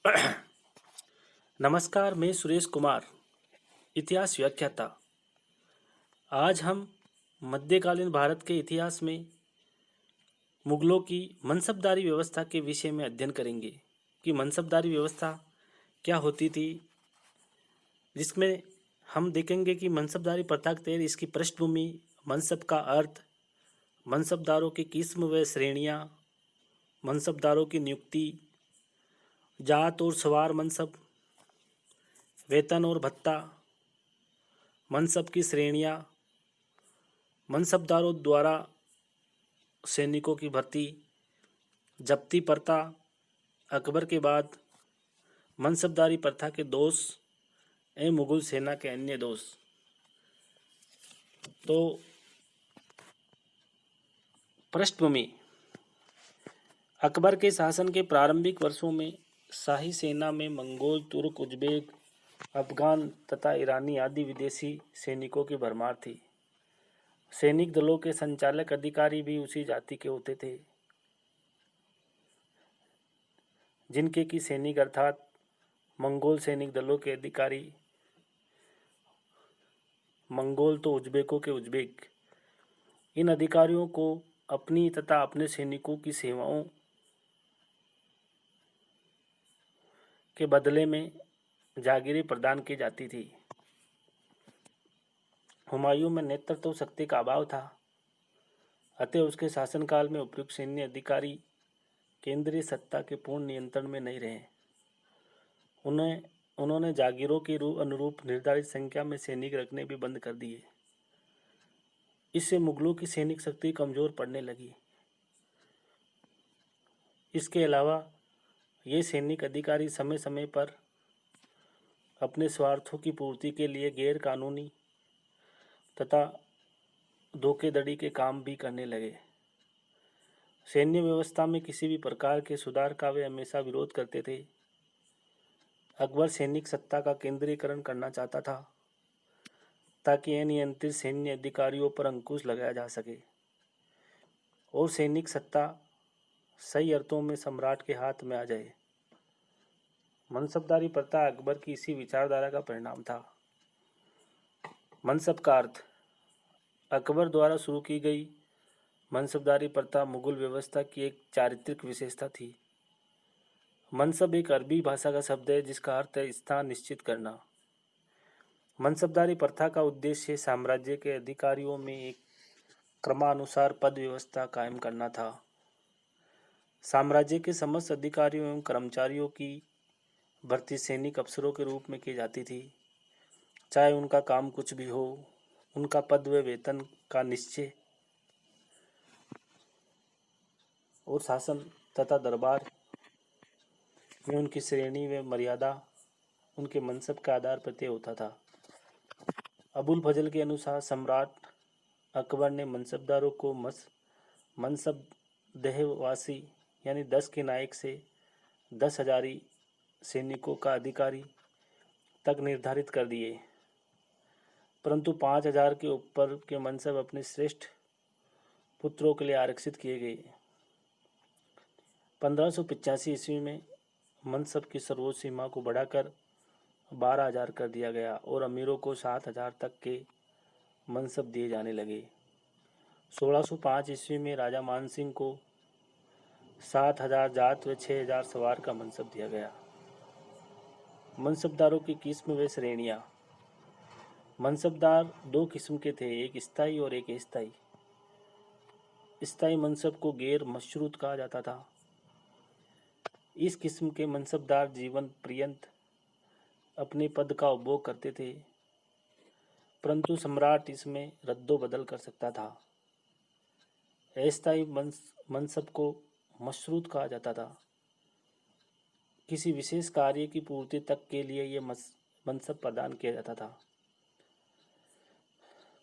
नमस्कार, मैं सुरेश कुमार, इतिहास व्याख्याता। आज हम मध्यकालीन भारत के इतिहास में मुगलों की मनसबदारी व्यवस्था के विषय में अध्ययन करेंगे कि मनसबदारी व्यवस्था क्या होती थी, जिसमें हम देखेंगे कि मनसबदारी प्रथा के तहत इसकी पृष्ठभूमि, मनसब का अर्थ, मनसबदारों की किस्म व श्रेणियाँ, मनसबदारों की नियुक्ति, जात और सवार मनसब, वेतन और भत्ता, मनसब की श्रेणियाँ, मनसबदारों द्वारा सैनिकों की भर्ती, जब्ती प्रथा, अकबर के बाद मनसबदारी प्रथा के दोष एवं मुगल सेना के अन्य दोष। तो पृष्ठभूमि, अकबर के शासन के प्रारंभिक वर्षों में शाही सेना में मंगोल, तुर्क, उज्बेक, अफगान तथा ईरानी आदि विदेशी सैनिकों की भरमार थी। सैनिक दलों के संचालक अधिकारी भी उसी जाति के होते थे, जिनके की सैनिक अर्थात मंगोल सैनिक दलों के अधिकारी, मंगोल तो उज्बेकों के उज्बेक। इन अधिकारियों को अपनी तथा अपने सैनिकों की सेवाओं के बदले में जागीरें प्रदान की जाती थी। हुमायूं में नेतृत्व शक्ति का अभाव था, अतः उसके शासनकाल में उपयुक्त सैन्य अधिकारी केंद्रीय सत्ता के पूर्ण नियंत्रण में नहीं रहे। उन्होंने जागीरों के अनुरूप निर्धारित संख्या में सैनिक रखने भी बंद कर दिए। इससे मुगलों की सैनिक शक्ति कमजोर पड़ने लगी। इसके अलावा ये सैनिक अधिकारी समय समय पर अपने स्वार्थों की पूर्ति के लिए गैर कानूनी तथा धोखाधड़ी के काम भी करने लगे। सैन्य व्यवस्था में किसी भी प्रकार के सुधार का वे हमेशा विरोध करते थे। अकबर सैनिक सत्ता का केंद्रीकरण करना चाहता था ताकि अनियंत्रित सैन्य अधिकारियों पर अंकुश लगाया जा सके और सैनिक सत्ता सही अर्थों में सम्राट के हाथ में आ जाए। मनसबदारी प्रथा अकबर की इसी विचारधारा का परिणाम था। मनसब का अर्थ, अकबर द्वारा शुरू की गई मनसबदारी प्रथा मुगल व्यवस्था की एक चारित्रिक विशेषता थी। मनसब एक अरबी भाषा का शब्द है जिसका अर्थ है स्थान निश्चित करना। मनसबदारी प्रथा का उद्देश्य साम्राज्य के अधिकारियों में एक क्रमानुसार पद व्यवस्था कायम करना था। साम्राज्य के समस्त अधिकारियों एवं कर्मचारियों की भर्ती सैनिक अफसरों के रूप में की जाती थी। चाहे उनका काम कुछ भी हो, उनका पद व वेतन का निश्चय और शासन तथा दरबार में उनकी श्रेणी व मर्यादा उनके मनसब के आधार पर तय होता था। अबुल फजल के अनुसार सम्राट अकबर ने मनसबदारों को मनसब देहवासी यानी 10 के नायक से 10,000 सैनिकों का अधिकारी तक निर्धारित कर दिए, परंतु 5,000 के ऊपर के मनसब अपने श्रेष्ठ पुत्रों के लिए आरक्षित किए गए। 1585 ईस्वी में मनसब की सर्वोच्च सीमा को बढ़ाकर 12,000 कर दिया गया और अमीरों को 7,000 तक के मनसब दिए जाने लगे। 1605 ईस्वी में राजा मानसिंह को 7,000 जात व 6,000 सवार का मनसब दिया गया। मनसबदारों की किस्म व श्रेणियाँ। मनसबदार दो किस्म के थे, एक स्थायी और एक अस्थायी। स्थायी मनसब को गैर मशरूत कहा जाता था। इस किस्म के मनसबदार जीवन पर्यंत अपने पद का उपभोग करते थे, परंतु सम्राट इसमें रद्दो बदल कर सकता था। अस्थायी मनसब को मशरूत कहा जाता था। किसी विशेष कार्य की पूर्ति तक के लिए यह मनसब प्रदान किया जाता था।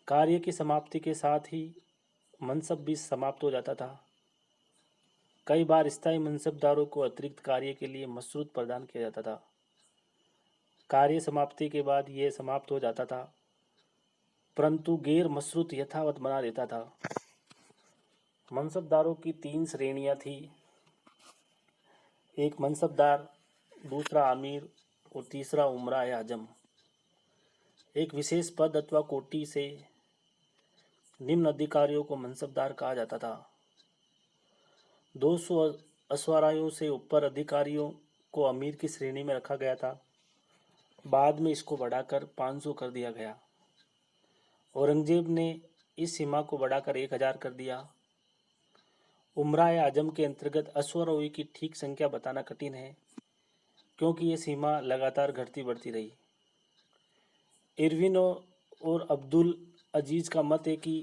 कार्य की समाप्ति के साथ ही मनसब भी समाप्त हो जाता था। कई बार स्थायी मनसबदारों को अतिरिक्त कार्य के लिए मशरूत प्रदान किया जाता था। कार्य समाप्ति के बाद यह समाप्त हो जाता था, परंतु गैर मशरूत यथावत बना रहता था। मनसबदारों की 3 श्रेणियां थी। एक मनसबदार दूसरा आमिर और तीसरा उमरा ए आजम। एक विशेष पद अथवा कोटि से निम्न अधिकारियों को मनसबदार कहा जाता था। 200 अश्वारोहियों से ऊपर अधिकारियों को अमीर की श्रेणी में रखा गया था। बाद में इसको बढ़ाकर 500 कर दिया गया। औरंगजेब ने इस सीमा को बढ़ाकर 1000 कर दिया। उमरा ए आजम के अंतर्गत अश्वारोही की ठीक संख्या बताना कठिन है, क्योंकि ये सीमा लगातार घटती बढ़ती रही। इरविन और अब्दुल अजीज का मत है कि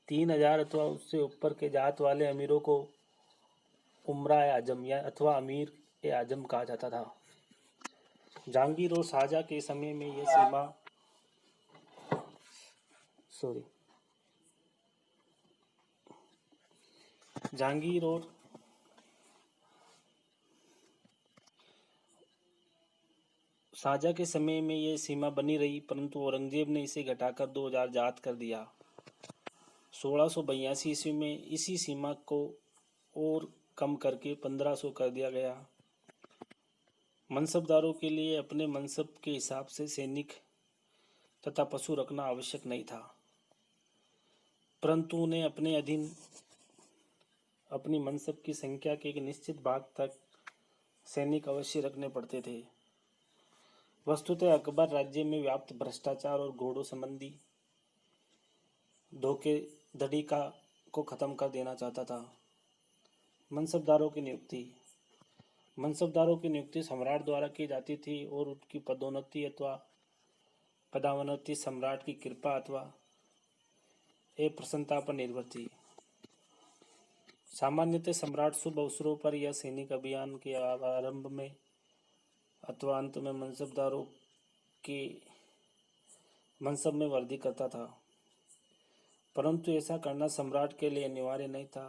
3000 अथवा उससे ऊपर के जात वाले अमीरों को उमरा ए आजम या अथवा अमीर ए आजम कहा जाता था। जहांगीर और शाहजहां के समय में यह सीमा जहांगीर और शाहजहां के समय में यह सीमा बनी रही, परंतु औरंगजेब ने इसे घटाकर 2000 जात कर दिया। 1682 ईस्वी में इसी सीमा को और कम करके 1500 कर दिया गया। मनसबदारों के लिए अपने मनसब के हिसाब से सैनिक तथा पशु रखना आवश्यक नहीं था, परंतु उन्हें अपने अधीन अपनी मनसब की संख्या के एक निश्चित भाग तक सैनिक अवश्य रखने पड़ते थे। वस्तुतः अकबर राज्य में व्याप्त भ्रष्टाचार और घोड़ों संबंधी धोखाधड़ी को खत्म कर देना चाहता था। मनसबदारों की नियुक्ति सम्राट द्वारा की जाती थी और उनकी पदोन्नति अथवा पदावनति सम्राट की कृपा अथवा प्रसन्नता पर निर्भर थी। सामान्यतः सम्राट शुभ अवसरों पर या सैनिक अभियान के आरंभ में अथवा अंत में मनसबदारों के मनसब में वृद्धि करता था, परंतु ऐसा करना सम्राट के लिए अनिवार्य नहीं था।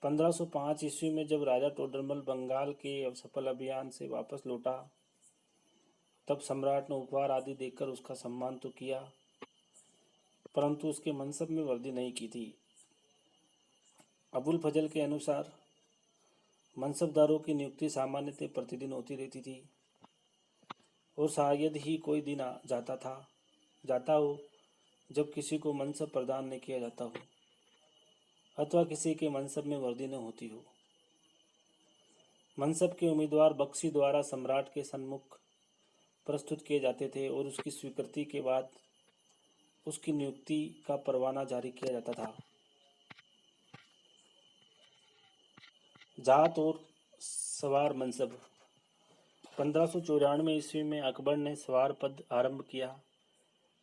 1505 ईस्वी में जब राजा टोडरमल बंगाल के सफल अभियान से वापस लौटा, तब सम्राट ने उपहार आदि देकर उसका सम्मान तो किया, परंतु उसके मनसब में वृद्धि नहीं की थी। अबुल फजल के अनुसार मनसबदारों की नियुक्ति सामान्यतः प्रतिदिन होती रहती थी और शायद ही कोई दिन जाता हो जब किसी को मनसब प्रदान नहीं किया जाता हो अथवा किसी के मनसब में वृद्धि न होती हो। मनसब के उम्मीदवार बख्शी द्वारा सम्राट के सन्मुख प्रस्तुत किए जाते थे और उसकी स्वीकृति के बाद उसकी नियुक्ति का परवाना जारी किया जाता था। जात और सवार मनसब। 1594 ईस्वी में अकबर ने सवार पद आरंभ किया।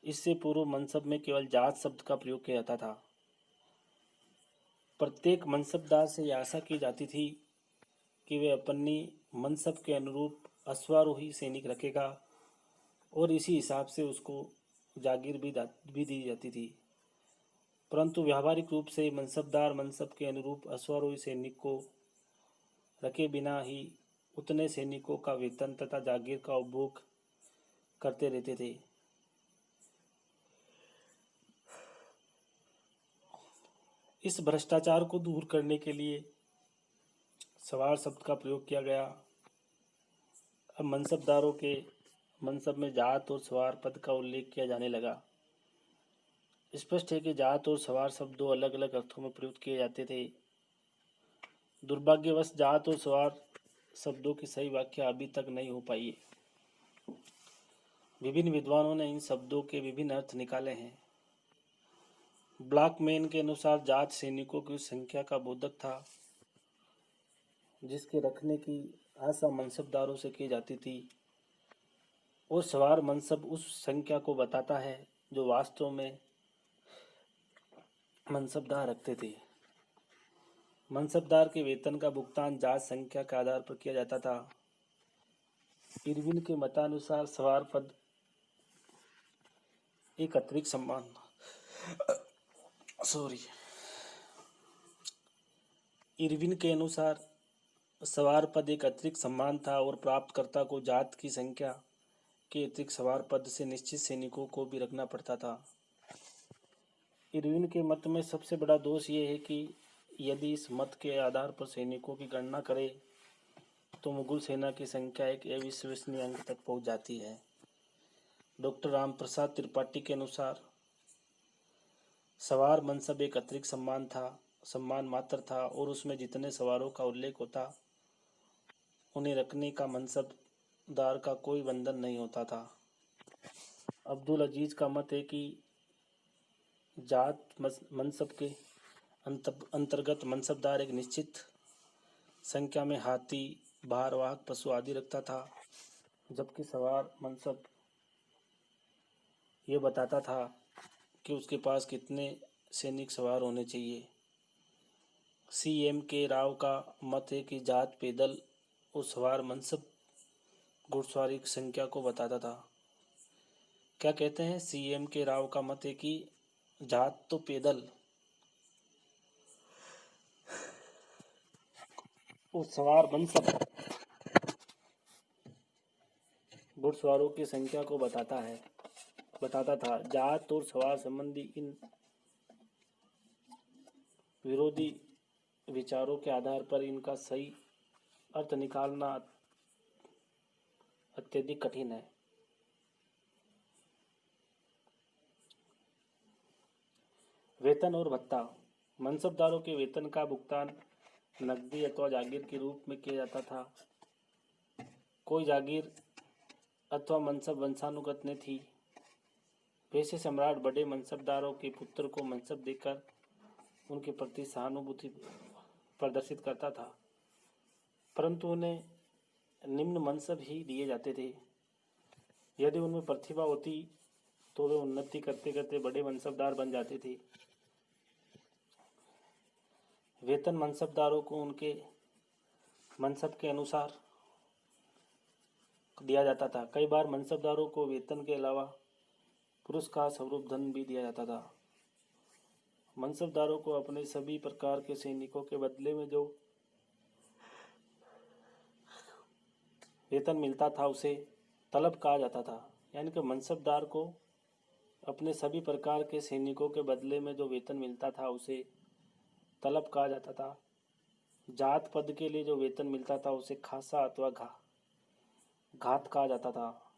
इससे पूर्व मनसब में केवल जात शब्द का प्रयोग किया जाता था। प्रत्येक मनसबदार से यह आशा की जाती थी कि वह अपनी मनसब के अनुरूप अश्वारोही सैनिक रखेगा और इसी हिसाब से उसको जागीर भी दी जाती थी, परंतु व्यावहारिक रूप से मनसबदार मनसब के अनुरूप अश्वारोही सैनिक को रखे बिना ही उतने सैनिकों का वेतन तथा जागीर का उपभोग करते रहते थे। इस भ्रष्टाचार को दूर करने के लिए सवार शब्द का प्रयोग किया गया। अब मनसबदारों के मनसब में जात और सवार पद का उल्लेख किया जाने लगा। स्पष्ट है कि जात और सवार शब्द दो अलग अलग अर्थों में प्रयुक्त किए जाते थे। दुर्भाग्यवश जात और सवार शब्दों की सही व्याख्या अभी तक नहीं हो पाई है। विभिन्न विद्वानों ने इन शब्दों के विभिन्न अर्थ निकाले हैं। ब्लैकमैन के अनुसार जात सैनिकों की संख्या का बोधक था, जिसके रखने की आशा मनसबदारों से की जाती थी, और सवार मनसब उस संख्या को बताता है जो वास्तव में मनसबदार रखते थे। मनसबदार के वेतन का भुगतान जात संख्या के आधार पर किया जाता था। इरविन के मतानुसार सवार पद एक अतिरिक्त सम्मान इरविन के अनुसार सवार पद एक अतिरिक्त सम्मान था और प्राप्तकर्ता को जात की संख्या के अतिरिक्त सवार पद से निश्चित सैनिकों को भी रखना पड़ता था। इरविन के मत में सबसे बड़ा दोष ये है कि यदि इस मत के आधार पर सैनिकों की गणना करें तो मुगल सेना की संख्या एक अविश्वसनीय अंक तक पहुंच जाती है। डॉक्टर राम प्रसाद त्रिपाठी के अनुसार सवार मनसब एक अतिरिक्त सम्मान मात्र था और उसमें जितने सवारों का उल्लेख होता उन्हें रखने का मनसबदार का कोई बंधन नहीं होता था। अब्दुल अजीज का मत है कि जात मनसब के अंतर्गत मनसबदार एक निश्चित संख्या में हाथी, भारवाहक पशु आदि रखता था, जबकि सवार मनसब ये बताता था कि उसके पास कितने सैनिक सवार होने चाहिए। CM के राव का मत है कि जात पैदल और सवार मनसब घुड़सवारी की संख्या को बताता था। क्या कहते हैं? CM के राव का मत है कि जात तो पैदल और सवार मनसब घुड़सवारों की संख्या को बताता था। जात और सवार संबंधी इन विरोधी विचारों के आधार पर इनका सही अर्थ निकालना अत्यधिक कठिन है। वेतन और भत्ता। मनसबदारों के वेतन का भुगतान नकदी अथवा जागीर के रूप में किया जाता था। कोई जागीर अथवा मनसब वंशानुगत न थी। वैसे सम्राट बड़े मनसबदारों के पुत्र को मनसब देकर उनके प्रति सहानुभूति प्रदर्शित करता था, परंतु उन्हें निम्न मनसब ही दिए जाते थे। यदि उनमें प्रतिभा होती तो वे उन्नति करते करते बड़े मनसबदार बन जाते थे। वेतन मनसबदारों को उनके मनसब के अनुसार दिया जाता था। कई बार मनसबदारों को वेतन के अलावा पुरस्कार स्वरूप धन भी दिया जाता था। मनसबदारों को अपने सभी प्रकार के सैनिकों के बदले में जो वेतन मिलता था उसे तलब कहा जाता था। यानी कि मनसबदार को अपने सभी प्रकार के सैनिकों के बदले में जो वेतन मिलता था उसे तलब कहा जाता था। जात पद के लिए जो वेतन मिलता था उसे खासा अथवा घात कहा जाता था।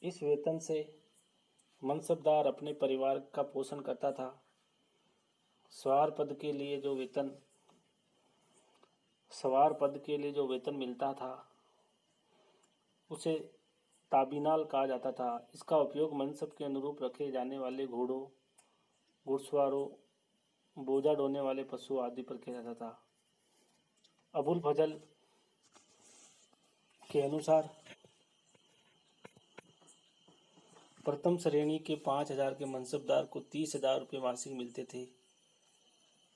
इस वेतन से मनसबदार अपने परिवार का पोषण करता था। सवार पद के लिए जो वेतन मिलता था उसे ताबीनाल कहा जाता था। इसका उपयोग मनसब के अनुरूप रखे जाने वाले घोड़ों, घुड़सवारों, बोझा ढोने वाले पशु आदि पर किया जाता था। अबुल फजल के अनुसार प्रथम श्रेणी के 5,000 के मनसबदार को 30,000 रुपये मासिक मिलते थे।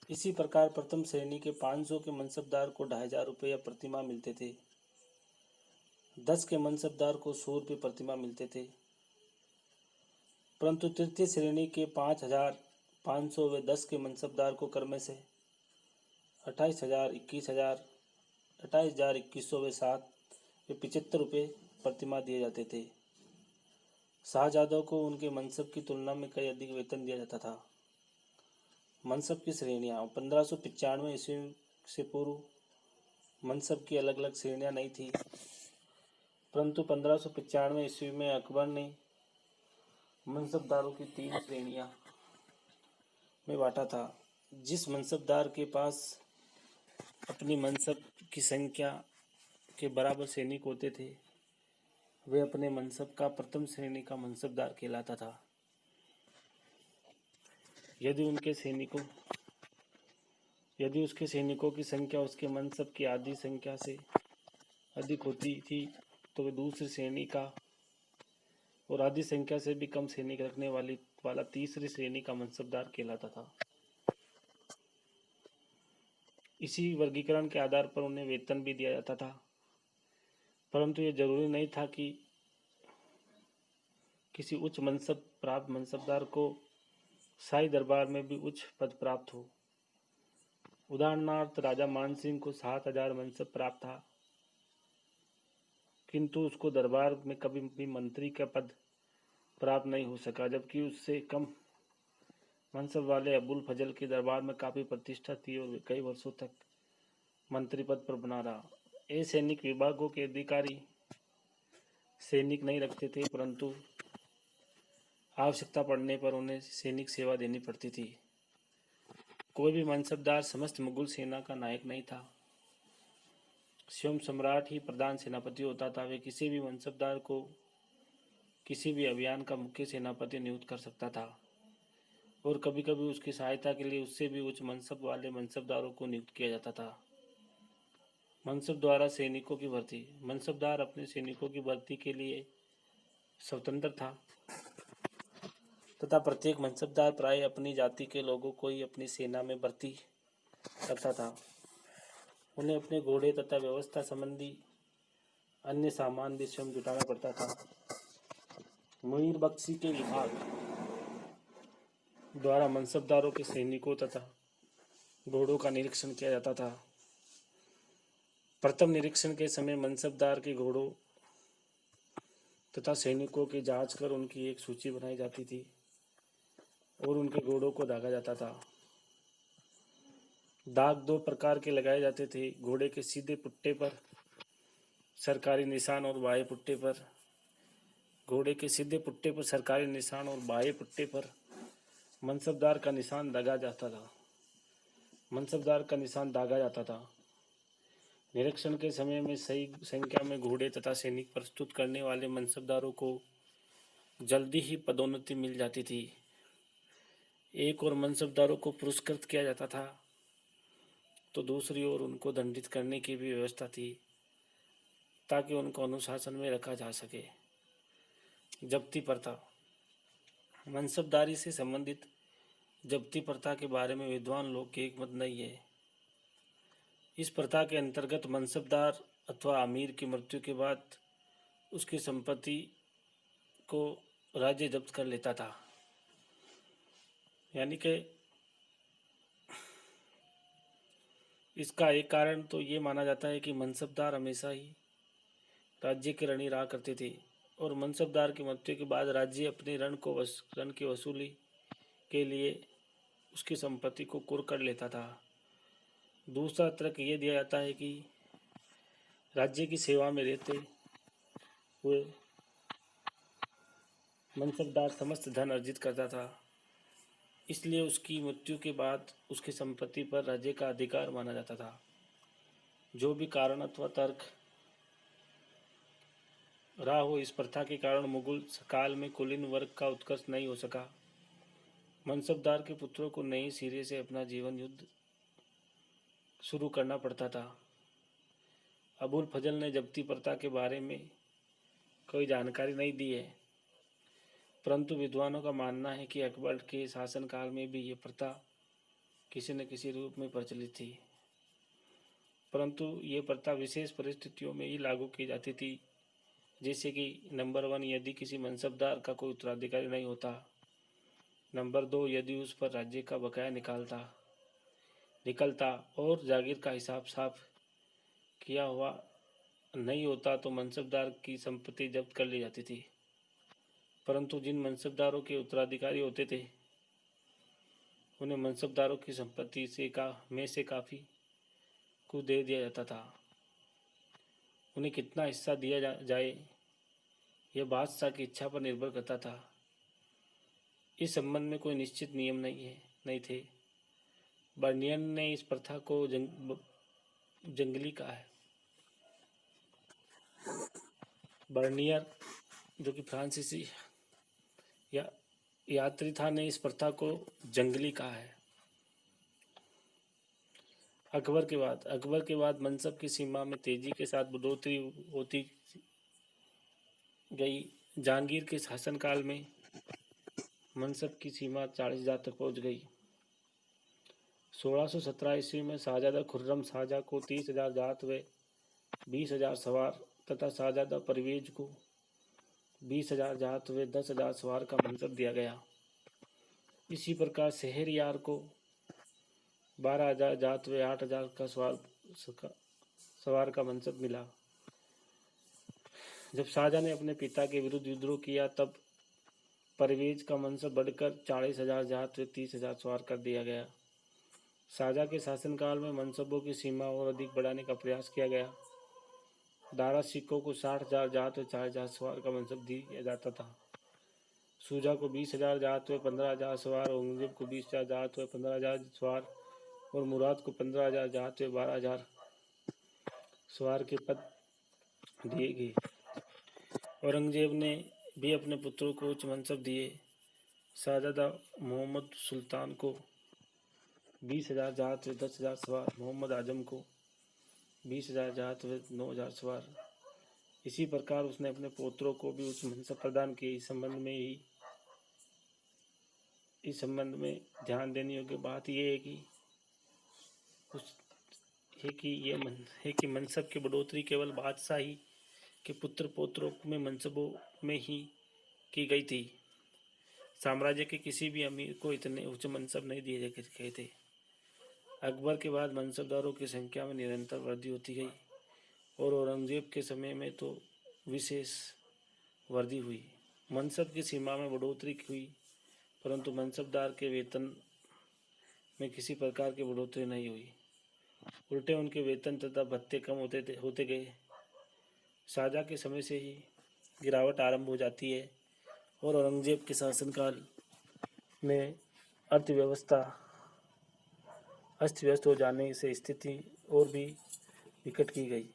इसी प्रकार प्रथम श्रेणी के 500 के मनसबदार को 2,500 रुपये प्रतिमाह मिलते थे। 10 के मनसबदार को 100 रुपये प्रतिमाह मिलते थे, परंतु तृतीय श्रेणी के 5,500 व 10 के मनसबदार को क्रम से 28,000, 21,000, 28,000, 2,100 व 7 व 75 रुपये प्रतिमाह दिए जाते थे। शाहजादों को उनके मनसब की तुलना में कई अधिक वेतन दिया जाता था। मनसब की श्रेणियाँ। 1595 ईस्वी से पूर्व मनसब की अलग अलग श्रेणियाँ नहीं थी, परंतु 1595 ईस्वी में अकबर ने मनसबदारों की 3 श्रेणियाँ में बांटा था। जिस मनसबदार के पास अपनी मनसब की संख्या के बराबर सैनिक होते थे वे अपने मनसब का प्रथम श्रेणी का मनसबदार कहलाता था। यदि उसके सैनिकों की संख्या उसके मनसब की आधी संख्या से अधिक होती थी तो वे दूसरी श्रेणी का और आधी संख्या से भी कम सैनिक रखने वाला तीसरी श्रेणी का मनसबदार कहलाता था। इसी वर्गीकरण के आधार पर उन्हें वेतन भी दिया जाता था, परंतु यह जरूरी नहीं था कि किसी उच्च मनसब प्राप्त मनसबदार को शाही दरबार में भी उच्च पद प्राप्त हो। उदाहरणार्थ राजा मानसिंह को 7,000 मनसब प्राप्त था, किंतु उसको दरबार में कभी भी मंत्री का पद प्राप्त नहीं हो सका, जबकि उससे कम मनसब वाले अबुल फजल के दरबार में काफ़ी प्रतिष्ठा थी और कई वर्षों तक मंत्री पद पर बना रहा। सैनिक विभागों के अधिकारी सैनिक नहीं रखते थे, परंतु आवश्यकता पड़ने पर उन्हें सैनिक सेवा देनी पड़ती थी। कोई भी मनसबदार समस्त मुगल सेना का नायक नहीं था। स्वयं सम्राट ही प्रधान सेनापति होता था। वे किसी भी मनसबदार को किसी भी अभियान का मुख्य सेनापति नियुक्त कर सकता था और कभी कभी उसकी सहायता के लिए उससे भी उच्च मनसब वाले मनसबदारों को नियुक्त किया जाता था। मनसब द्वारा सैनिकों की भर्ती। मनसबदार अपने सैनिकों की भर्ती के लिए स्वतंत्र था तथा प्रत्येक मनसबदार प्राय अपनी जाति के लोगों को ही अपनी सेना में भर्ती करता था। उन्हें अपने घोड़े तथा व्यवस्था संबंधी अन्य सामान भी स्वयं जुटाना पड़ता था। मुनीर बख्शी के विभाग द्वारा मनसबदारों के सैनिकों तथा घोड़ों का निरीक्षण किया जाता था। प्रथम निरीक्षण के समय मनसबदार के घोड़ों तथा सैनिकों की जांच कर उनकी एक सूची बनाई जाती थी और उनके घोड़ों को दागा जाता था। दाग दो प्रकार के लगाए जाते थे। घोड़े के सीधे पुट्टे पर सरकारी निशान और बाएं पुट्टे पर सरकारी निशान और बाएं पुट्टे पर मनसबदार का निशान दागा जाता था। निरीक्षण के समय में सही संख्या में घोड़े तथा सैनिक प्रस्तुत करने वाले मनसबदारों को जल्दी ही पदोन्नति मिल जाती थी। एक और मनसबदारों को पुरस्कृत किया जाता था तो दूसरी ओर उनको दंडित करने की भी व्यवस्था थी ताकि उनको अनुशासन में रखा जा सके। जब्ती प्रथा। मनसबदारी से संबंधित जब्ती प्रथा के बारे में विद्वान लोग के एक मत नहीं है। इस प्रथा के अंतर्गत मनसबदार अथवा अमीर की मृत्यु के बाद उसकी संपत्ति को राज्य जब्त कर लेता था। यानी कि इसका एक कारण तो ये माना जाता है कि मनसबदार हमेशा ही राज्य के ऋणी रहा करते थे और मनसबदार की मृत्यु के बाद राज्य अपने ऋण की वसूली के लिए उसकी संपत्ति को कुर्क कर लेता था। दूसरा तर्क ये दिया जाता है कि राज्य की सेवा में रहते हुए मनसबदार समस्त धन अर्जित करता था, इसलिए उसकी मृत्यु के बाद उसकी संपत्ति पर राज्य का अधिकार माना जाता था। जो भी कारण अथवा तर्क रहा हो, इस प्रथा के कारण मुगल काल में कुलीन वर्ग का उत्कर्ष नहीं हो सका। मनसबदार के पुत्रों को नए सिरे से अपना जीवन युद्ध शुरू करना पड़ता था। अबुल फजल ने जब्ती प्रथा के बारे में कोई जानकारी नहीं दी है, परंतु विद्वानों का मानना है कि अकबर के शासनकाल में भी ये प्रथा किसी न किसी रूप में प्रचलित थी, परंतु ये प्रथा विशेष परिस्थितियों में ही लागू की जाती थी। जैसे कि नंबर 1, यदि किसी मनसबदार का कोई उत्तराधिकारी नहीं होता। नंबर 2, यदि उस पर राज्य का बकाया निकलता और जागीर का हिसाब साफ किया हुआ नहीं होता तो मनसबदार की संपत्ति जब्त कर ली जाती थी, परंतु जिन मनसबदारों के उत्तराधिकारी होते थे उन्हें मनसबदारों की संपत्ति में से काफ़ी को दे दिया जाता था। उन्हें कितना हिस्सा दिया जाए यह बादशाह की इच्छा पर निर्भर करता था। इस संबंध में कोई निश्चित नियम नहीं थे। बर्नियर ने इस प्रथा को जंगली कहा है। बर्नियर जो कि फ्रांसीसी यात्री था ने इस प्रथा को जंगली कहा है। अकबर के बाद मनसब की सीमा में तेजी के साथ बढ़ोतरी होती गई। जहांगीर के शासनकाल में मनसब की सीमा 40,000 तक पहुंच गई। 1617 ईस्वी में शाहजादा खुर्रम शाहजहाँ को 30,000 जात व 20,000 सवार तथा शाहजादा परवेज को 20,000 जात व 10,000 सवार का मनसब दिया गया। इसी प्रकार शहरयार को 12,000 जात व 8,000 का सवार का मनसब मिला। जब शाहजहाँ ने अपने पिता के विरुद्ध विद्रोह किया तब परवेज का मनसब बढ़कर 40,000 जात व 30,000 सवार कर दिया गया। शाहजहाँ के शासनकाल में मनसबों की सीमा और अधिक बढ़ाने का प्रयास किया गया। दारा सिक्कों को 60,000 जात व 4,000 सवार का मनसब दिया जाता था। सूजा को 20,000 जात व 15,000 सवार, औरंगजेब को 20,000 जात व 15,000 सवार और मुराद को 15,000 जात व 12,000 सवार के पद दिए गए। औरंगजेब ने भी अपने पुत्रों को उच्च मनसब दिए। शाहजादा मोहम्मद सुल्तान को 20,000 जात व 10,000 सवार, मोहम्मद आजम को 20,000 जात व 9,000 सवार। इसी प्रकार उसने अपने पोत्रों को भी उच्च मनसब प्रदान किए। इस संबंध में ध्यान देने योग्य बात यह है कि मनसब की बढ़ोतरी केवल बादशाही के पुत्र पोत्रों में मनसबों में ही की गई थी। साम्राज्य के किसी भी अमीर को इतने उच्च मनसब नहीं दिए गए थे। अकबर के बाद मनसबदारों की संख्या में निरंतर वृद्धि होती गई और औरंगजेब के समय में तो विशेष वृद्धि हुई। मनसब की सीमा में बढ़ोतरी हुई, परंतु मनसबदार के वेतन में किसी प्रकार की बढ़ोतरी नहीं हुई। उल्टे उनके वेतन तथा भत्ते कम होते गए। शाहजहाँ के समय से ही गिरावट आरंभ हो जाती है और औरंगजेब के शासनकाल में अर्थव्यवस्था अस्त व्यस्त हो जाने से स्थिति और भी विकट की गई।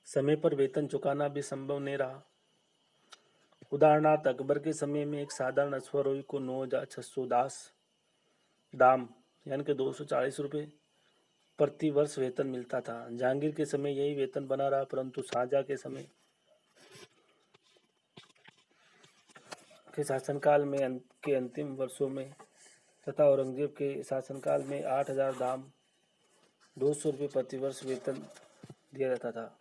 समय पर वेतन चुकाना भी संभव नहीं रहा। उदाहरणार्थ, अकबर के समय में एक साधारण अश्वारोही को 9,610 दाम यानी कि 240 रुपये प्रति वर्ष वेतन मिलता था। जहांगीर के समय यही वेतन बना रहा, परंतु शाहजहाँ के समय के शासनकाल में के अंतिम वर्षों में तथा औरंगजेब के शासनकाल में 8,000 दाम 200 रुपये प्रति वर्ष वेतन दिया जाता था।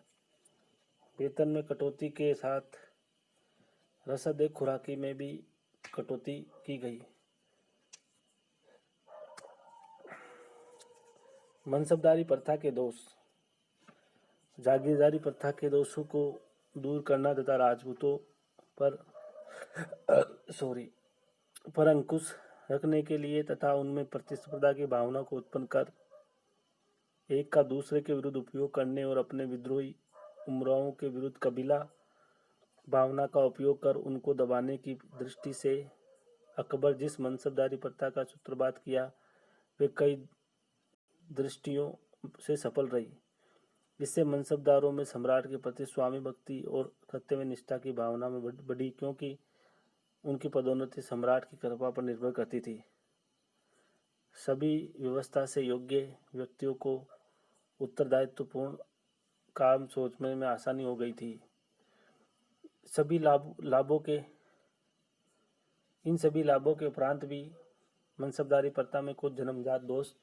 वेतन में कटौती के साथ रसद खुराकी में भी कटौती की गई। मनसबदारी प्रथा के दोष। जागीरदारी प्रथा के दोषों को दूर करना तथा राजपूतों पर अंकुश रखने के लिए तथा उनमें प्रतिस्पर्धा की भावना को उत्पन्न कर एक का दूसरे के विरुद्ध उपयोग करने और अपने विद्रोही उमरावों के विरुद्ध कबीला भावना का उपयोग कर उनको दबाने की दृष्टि से अकबर जिस मनसबदारी प्रथा का सूत्रपात किया वे कई दृष्टियों से सफल रही। इससे मनसबदारों में सम्राट के प्रति स्वामी भक्ति और कर्तव्य निष्ठा की भावना में बढ़ी, क्योंकि उनकी पदोन्नति सम्राट की कृपा पर निर्भर करती थी। सभी व्यवस्था से योग्य व्यक्तियों को उत्तरदायित्वपूर्ण काम सोचने में आसानी हो गई थी। इन सभी लाभों के उपरांत भी मनसबदारी प्रथा में कुछ जन्मजात दोष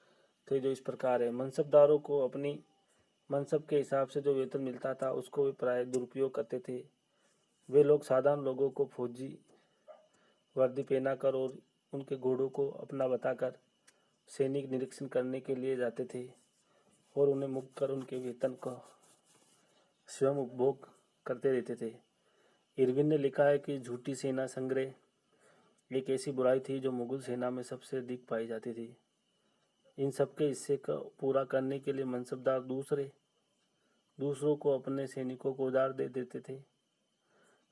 थे, जो इस प्रकार है। मनसबदारों को अपनी मनसब के हिसाब से जो वेतन मिलता था उसको वे प्राय दुरुपयोग करते थे। वे लोग साधारण लोगों को फौजी वर्दी पहनाकर और उनके घोड़ों को अपना बताकर सैनिक निरीक्षण करने के लिए जाते थे और उन्हें मुक्त कर उनके वेतन का स्वयं उपभोग करते रहते थे। इरविन ने लिखा है कि झूठी सेना संग्रह एक ऐसी बुराई थी जो मुगल सेना में सबसे अधिक पाई जाती थी। इन सबके हिस्से का पूरा करने के लिए मनसबदार दूसरों को अपने सैनिकों को उधार दे देते थे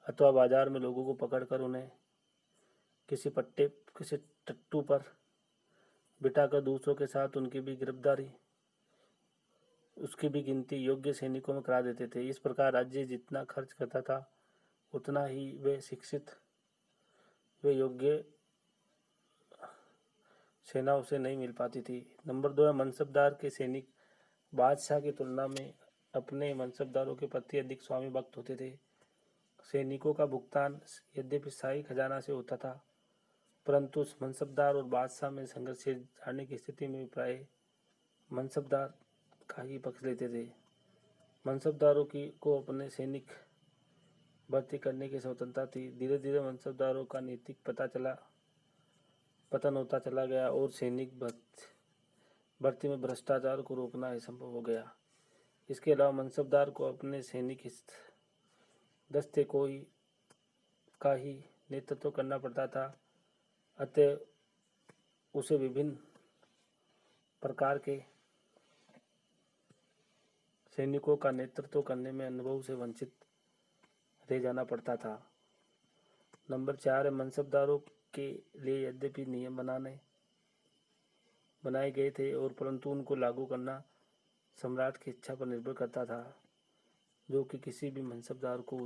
अथवा बाजार में लोगों को पकड़कर उन्हें किसी टट्टू पर बिठाकर दूसरों के साथ उसकी भी गिनती योग्य सैनिकों में करा देते थे। इस प्रकार राज्य जितना खर्च करता था उतना ही वे योग्य सेना उसे नहीं मिल पाती थी। नंबर 2 है, मनसबदार के सैनिक बादशाह की तुलना में अपने मनसबदारों के प्रति अधिक स्वामी भक्त होते थे। सैनिकों का भुगतान यद्यपि शाही खजाना से होता था, परंतु मनसबदार और बादशाह में संघर्ष जाने की स्थिति में प्राय मनसबदार का ही पक्ष लेते थे। मनसबदारों को अपने सैनिक भर्ती करने की स्वतंत्रता थी। धीरे धीरे मनसबदारों का नैतिक पतन होता चला गया और सैनिक भर्ती में भ्रष्टाचार को रोकना असंभव हो गया। इसके अलावा मनसबदार को अपने सैनिक दस्ते का ही नेतृत्व करना पड़ता था, अतः उसे विभिन्न प्रकार के सैनिकों का नेतृत्व करने में अनुभव से वंचित रह जाना पड़ता था। नंबर 4 है, मनसबदारों के लिए यद्यपि नियम बनाए गए थे और परंतु उनको लागू करना सम्राट की इच्छा पर निर्भर करता था, जो कि किसी भी मनसबदार को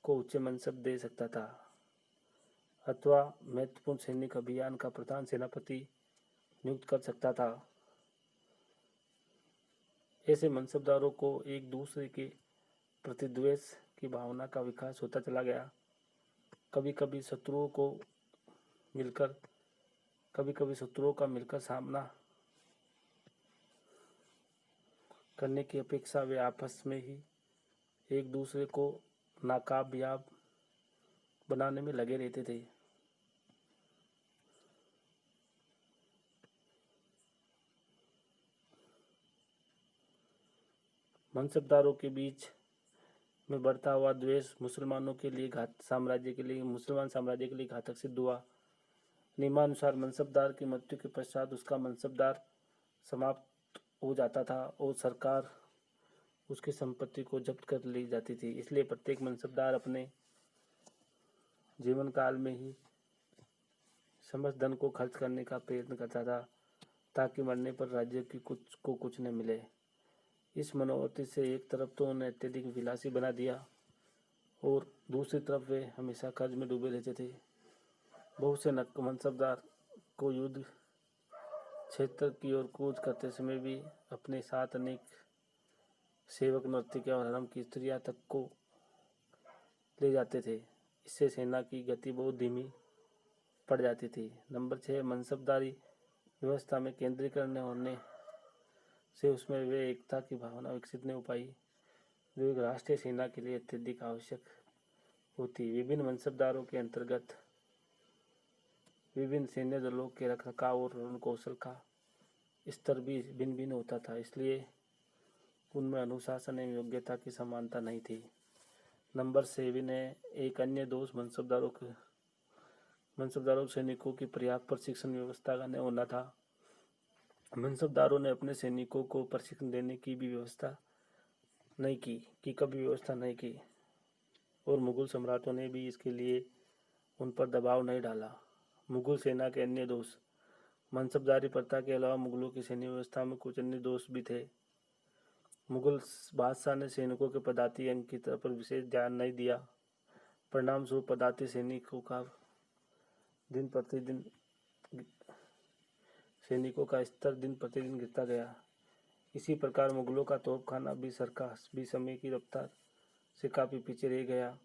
उच्च मनसब दे सकता था अथवा महत्वपूर्ण सैनिक अभियान का प्रधान सेनापति नियुक्त कर सकता था। ऐसे मनसबदारों को एक दूसरे के प्रति द्वेष की भावना का विकास होता चला गया। कभी कभी शत्रुओं का मिलकर सामना करने की अपेक्षा वे आपस में ही एक दूसरे को नाकामयाब बनाने में लगे रहते थे। मनसबदारों के बीच में बढ़ता हुआ द्वेष मुसलमान साम्राज्य के लिए घातक सिद्ध हुआ। नियमानुसार मनसबदार की मृत्यु के पश्चात उसका मनसबदार समाप्त हो जाता था और सरकार उसकी संपत्ति को जब्त कर ली जाती थी। इसलिए प्रत्येक मनसबदार अपने जीवन काल में ही समस्त धन को खर्च करने का प्रयत्न करता था ताकि मरने पर राज्य की कुछ न मिले। इस मनोवृत्ति से एक तरफ तो उन्हें अत्यधिक विलासी बना दिया और दूसरी तरफ वे हमेशा कर्ज में डूबे रहते थे। बहुत से मनसबदार को युद्ध क्षेत्र की ओर कूच करते समय भी अपने साथ अनेक सेवक, नर्तकियां और हरम की स्त्रियां तक को ले जाते थे। इससे सेना की गति बहुत धीमी पड़ जाती थी। नंबर 6, मनसबदारी व्यवस्था में केंद्रीकरण होने से उसमें वे एकता की भावना विकसित नहीं हो पाई, जो एक राष्ट्रीय सेना के लिए अत्यधिक आवश्यक होती। विभिन्न मनसबदारों के अंतर्गत विभिन्न सैन्य दलों के रखरखाव और रण कौशल का स्तर भी भिन्न भिन्न होता था, इसलिए उनमें अनुशासन एवं योग्यता की समानता नहीं थी। नंबर 7 है, एक अन्य दोष मनसबदारों सैनिकों की पर्याप्त प्रशिक्षण व्यवस्था का न होना था। मनसबदारों ने अपने सैनिकों को प्रशिक्षण देने की व्यवस्था नहीं की और मुगल सम्राटों ने भी इसके लिए उन पर दबाव नहीं डाला। मुगल सेना के अन्य दोष। मनसबदारी प्रथा के अलावा मुगलों की सैन्य व्यवस्था में कुछ अन्य दोष भी थे। मुगल बादशाह ने सैनिकों के पदाती अंग की तरफ विशेष ध्यान नहीं दिया। परिणाम स्वरूप पदाती सैनिकों का स्तर दिन प्रतिदिन गिरता गया। इसी प्रकार मुगलों का तोपखाना भी समय की रफ्तार से काफ़ी पीछे रह गया।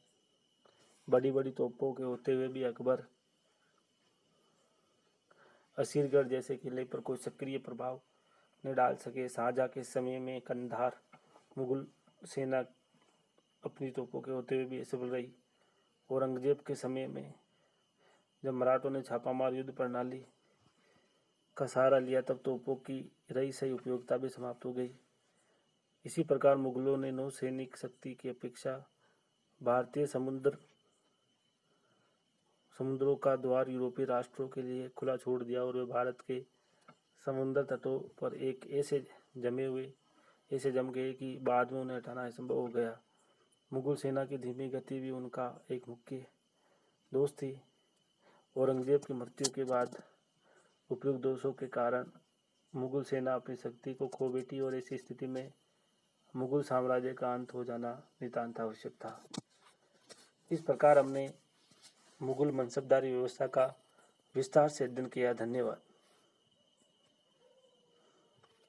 बड़ी बड़ी तोपों के होते हुए भी अकबर असीरगढ़ जैसे किले पर कोई सक्रिय प्रभाव न डाल सके। शाहजहाँ के समय में कंधार मुगल सेना अपनी तोपों के होते हुए भी असफल रही। औरंगजेब के समय में जब मराठों ने छापामार युद्ध प्रणाली का सहारा लिया तब तोपों की रही सही उपयोगिता भी समाप्त हो गई। इसी प्रकार मुगलों ने नौसैनिक शक्ति की अपेक्षा भारतीय समुद्रों का द्वार यूरोपीय राष्ट्रों के लिए खुला छोड़ दिया और वे भारत के समुद्र तटों पर ऐसे जम गए कि बाद में उन्हें हटाना असंभव हो गया। मुगल सेना की धीमी गति भी उनका एक मुख्य दोष थी। औरंगजेब की मृत्यु के बाद उपयुक्त दोषों के कारण मुगल सेना अपनी शक्ति को खो बैठी और ऐसी स्थिति में मुगल साम्राज्य का अंत हो जाना नितांत आवश्यक था। इस प्रकार हमने मुगल मनसबदारी व्यवस्था का विस्तार से अध्ययन किया। धन्यवाद।